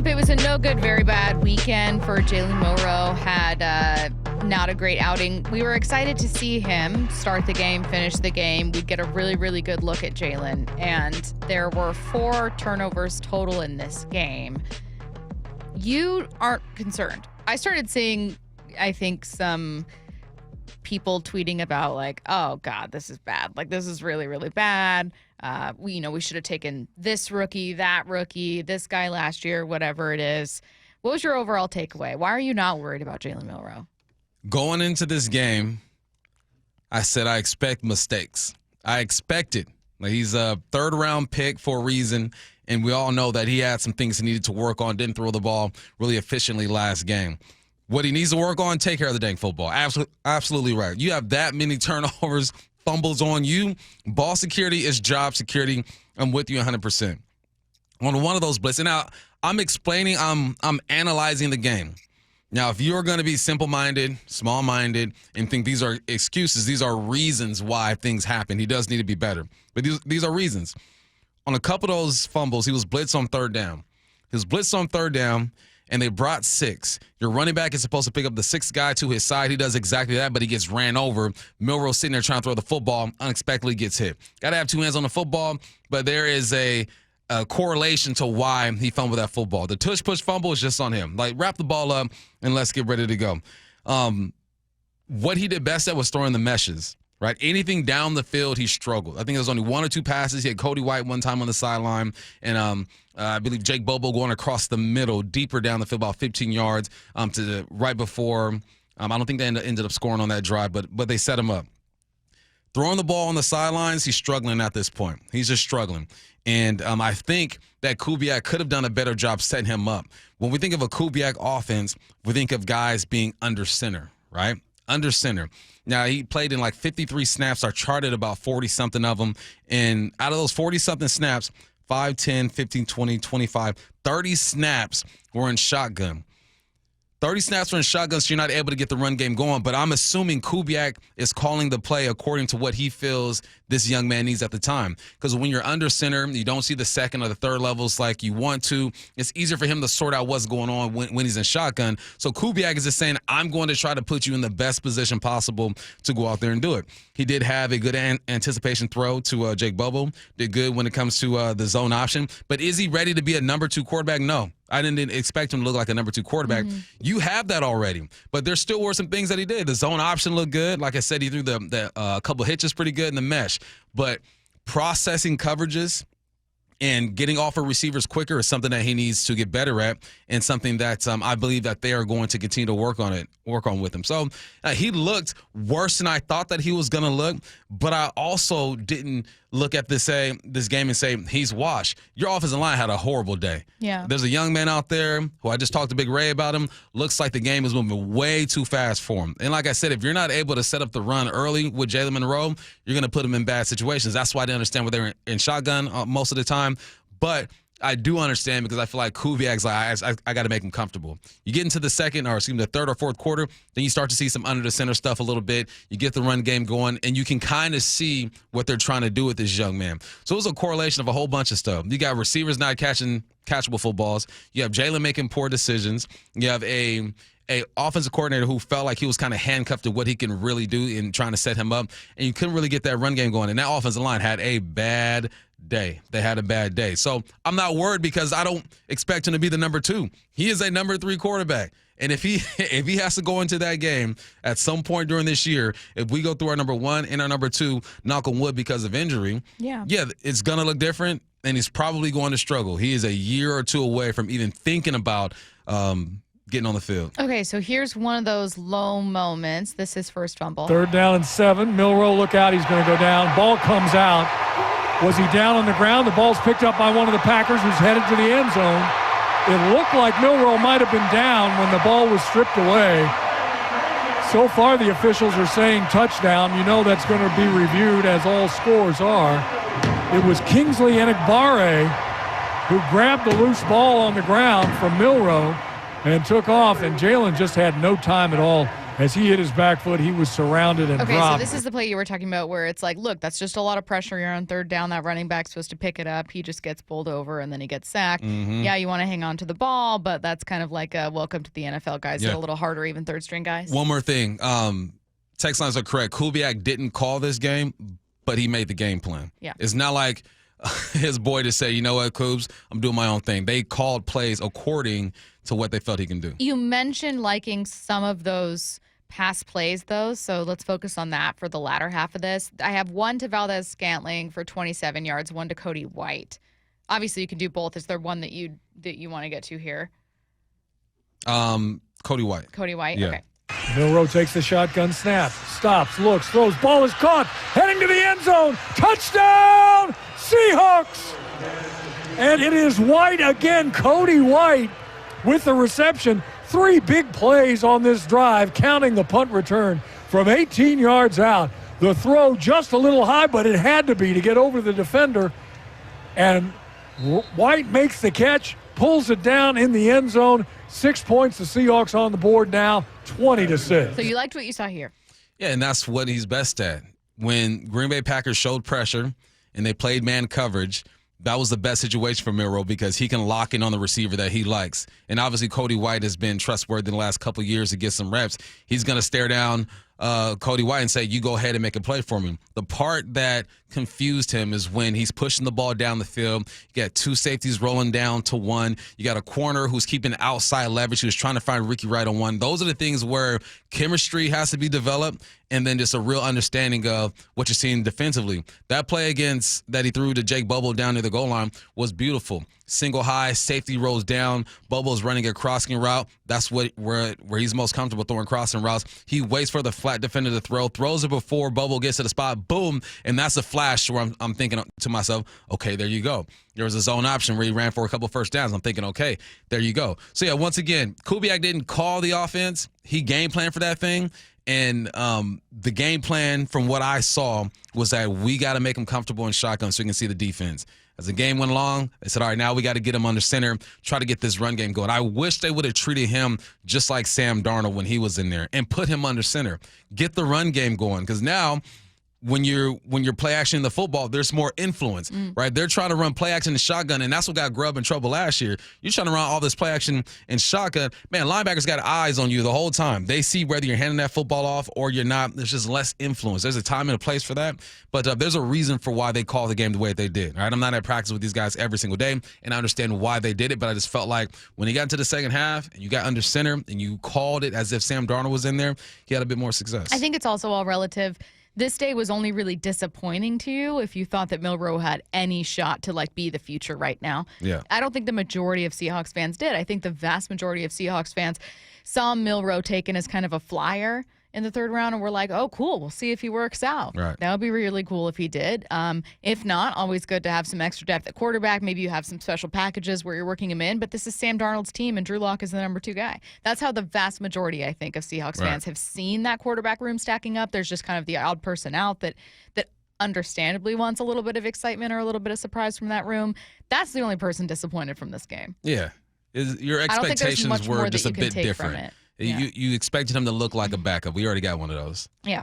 Bump, it was a no good, very bad weekend for Jalen Milroe. Had not a great outing. We were excited to see him start the game, finish the game. We'd get a really, really good look at Jalen. And there were 4 turnovers total in this game. You aren't concerned. I started seeing, I think, some people tweeting about like, oh, God, this is bad. Like, this is really, really bad. We should have taken this rookie, that rookie, this guy last year, whatever it is. What was your overall takeaway? Why are you not worried about Jalen Milroe? Going into this game, I said I expect mistakes. I expect it. Like, he's a third-round pick for a reason, and we all know that he had some things he needed to work on, didn't throw the ball really efficiently last game. What he needs to work on, take care of the dang football. Absolutely right. You have that many turnovers, fumbles on you. Ball security is job security. I'm with you 100%. On one of those blitzes. Now, I'm explaining, I'm analyzing the game. Now, if you're going to be simple-minded, small-minded, and think these are excuses, these are reasons why things happen. He does need to be better. But these are reasons. On a couple of those fumbles, he was blitzed on third down. He was blitzed on third down, and they brought 6. Your running back is supposed to pick up the 6th guy to his side. He does exactly that, but he gets ran over. Milroe sitting there trying to throw the football, unexpectedly gets hit. Got to have 2 hands on the football, but there is a correlation to why he fumbled that football. The tush-push fumble is just on him. Like, wrap the ball up and let's get ready to go. What he did best at was throwing the meshes, right? Anything down the field, he struggled. I think there was only 1 or 2 passes. He had Cody White one time on the sideline, and I believe Jake Bobo going across the middle, deeper down the field, about 15 yards to right before. I don't think they ended up scoring on that drive, but they set him up. Throwing the ball on the sidelines, he's struggling at this point. He's just struggling. And I think that Kubiak could have done a better job setting him up. When we think of a Kubiak offense, we think of guys being under center, right? Under center. Now, he played in like 53 snaps. I charted about 40-something of them. And out of those 40-something snaps, 5, 10, 15, 20, 25, 30 snaps were in shotgun. 30 snaps were in shotgun, so you're not able to get the run game going. But I'm assuming Kubiak is calling the play according to what he feels this young man needs at the time. Because when you're under center, you don't see the second or the third levels like you want to. It's easier for him to sort out what's going on when he's in shotgun. So Kubiak is just saying, I'm going to try to put you in the best position possible to go out there and do it. He did have a good anticipation throw to Jake Bobo. Did good when it comes to the zone option. But is he ready to be a number 2 quarterback? No. I didn't expect him to look like a number 2 quarterback. Mm-hmm. You have that already. But there still were some things that he did. The zone option looked good. Like I said, he threw the couple hitches pretty good in the mesh. But processing coverages and getting off of receivers quicker is something that he needs to get better at, and something that I believe that they are going to continue to work on with him. So he looked worse than I thought that he was going to look, but I also didn't look at this game and say he's washed. Your offensive line had a horrible day. Yeah. There's a young man out there who I just talked to Big Ray about him. Looks like the game is moving way too fast for him. And like I said, if you're not able to set up the run early with Jalen Milroe, you're going to put him in bad situations. That's why I didn't understand why they were in shotgun most of the time. But I do understand, because I feel like Kubiak's like, I got to make him comfortable. You get into the the third or fourth quarter, then you start to see some under the center stuff a little bit. You get the run game going, and you can kind of see what they're trying to do with this young man. So it was a correlation of a whole bunch of stuff. You got receivers not catching catchable footballs. You have Jalen making poor decisions. You have a offensive coordinator who felt like he was kind of handcuffed to what he can really do in trying to set him up, and you couldn't really get that run game going. And that offensive line had a bad day. They had a bad day. So I'm not worried, because I don't expect him to be the number 2. He is a number 3 quarterback. And if he has to go into that game at some point during this year, if we go through our number 1 and our number 2, knock on wood, because of injury, yeah, it's going to look different, and he's probably going to struggle. He is a year or 2 away from even thinking about getting on the field. Okay, so here's one of those low moments. This is first fumble. 3rd down and 7. Milroe, look out. He's going to go down. Ball comes out. Was he down on the ground? The ball's picked up by one of the Packers who's headed to the end zone. It looked like Milroe might have been down when the ball was stripped away. So far, the officials are saying touchdown. You know that's going to be reviewed, as all scores are. It was Kingsley Enagbare who grabbed the loose ball on the ground from Milroe and took off, and Jalen just had no time at all As he hit his back foot, he was surrounded and Okay, dropped. so this is the play you were talking about where it's like, look, that's just a lot of pressure. You're on third down. That running back's supposed to pick it up. He just gets bowled over, and then he gets sacked. Mm-hmm. Yeah, you want to hang on to the ball, but that's kind of like a welcome to the NFL, guys. It's a little harder, even third-string guys. One more thing. Text lines are correct. Kubiak didn't call this game, but he made the game plan. Yeah. It's not like his boy to say, you know what, Coobs, I'm doing my own thing. They called plays according to what they felt he can do. You mentioned liking some of those past plays, though, so let's focus on that for the latter half of this. I have one to Valdez-Scantling for 27 yards, one to Cody White. Obviously, you can do both. Is there one that you want to get to here? Cody White. Cody White? Yeah. Okay. Milroe takes the shotgun snap, stops, looks, throws, ball is caught, heading to the end zone. Touchdown, Seahawks! And it is White again, Cody White with the reception. 3 big plays on this drive, counting the punt return from 18 yards out. The throw just a little high, but it had to be to get over the defender. And White makes the catch, pulls it down in the end zone. 6 points, the Seahawks on the board now, 20-6. So you liked what you saw here? Yeah, and that's what he's best at. When Green Bay Packers showed pressure and they played man coverage, that was the best situation for Milroe because he can lock in on the receiver that he likes. And obviously Cody White has been trustworthy in the last couple of years to get some reps. He's going to stare down Cody White and say, you go ahead and make a play for me. The part that confused him is when he's pushing the ball down the field. You got 2 safeties rolling down to 1. You got a corner who's keeping outside leverage, who's trying to find Ricky Wright on 1. Those are the things where chemistry has to be developed and then just a real understanding of what you're seeing defensively. That play that he threw to Jake Bubble down near the goal line was beautiful. Single high, safety rolls down. Bubble's running a crossing route. That's where he's most comfortable throwing crossing routes. He waits for the flat defender to throws it before Bubble gets to the spot. Boom, and that's a flash where I'm thinking to myself, okay, there you go. There was a zone option where he ran for a couple first downs. I'm thinking, okay, there you go. So, yeah, once again, Kubiak didn't call the offense. He game planned for that thing. And the game plan from what I saw was that we got to make him comfortable in shotgun so we can see the defense. As the game went along, they said, all right, now we got to get him under center, try to get this run game going. I wish they would have treated him just like Sam Darnold when he was in there and put him under center. Get the run game going because now – when you're play action in the football, there's more influence, right? They're trying to run play action in shotgun, and that's what got Grubb in trouble last year. You're trying to run all this play action in shotgun. Man, linebackers got eyes on you the whole time. They see whether you're handing that football off or you're not. There's just less influence. There's a time and a place for that, but there's a reason for why they call the game the way they did, right? I'm not at practice with these guys every single day, and I understand why they did it, but I just felt like when he got into the second half and you got under center and you called it as if Sam Darnold was in there, he had a bit more success. I think it's also all relative. This day was only really disappointing to you if you thought that Milroe had any shot to be the future right now. Yeah. I don't think the majority of Seahawks fans did. I think the vast majority of Seahawks fans saw Milroe taken as kind of a flyer in the third round and we're like, oh, cool, we'll see if he works out. Right. That would be really cool if he did. If not, always good to have some extra depth at quarterback. Maybe you have some special packages where you're working him in, but this is Sam Darnold's team and Drew Lock is the number 2 guy. That's how the vast majority, I think, of Seahawks fans have seen that quarterback room stacking up. There's just kind of the odd person out that understandably wants a little bit of excitement or a little bit of surprise from that room. That's the only person disappointed from this game. Yeah. Your I don't think expectations there's much were more just that a you can bit take from different. it. Yeah. You expected him to look like a backup. We already got one of those. Yeah.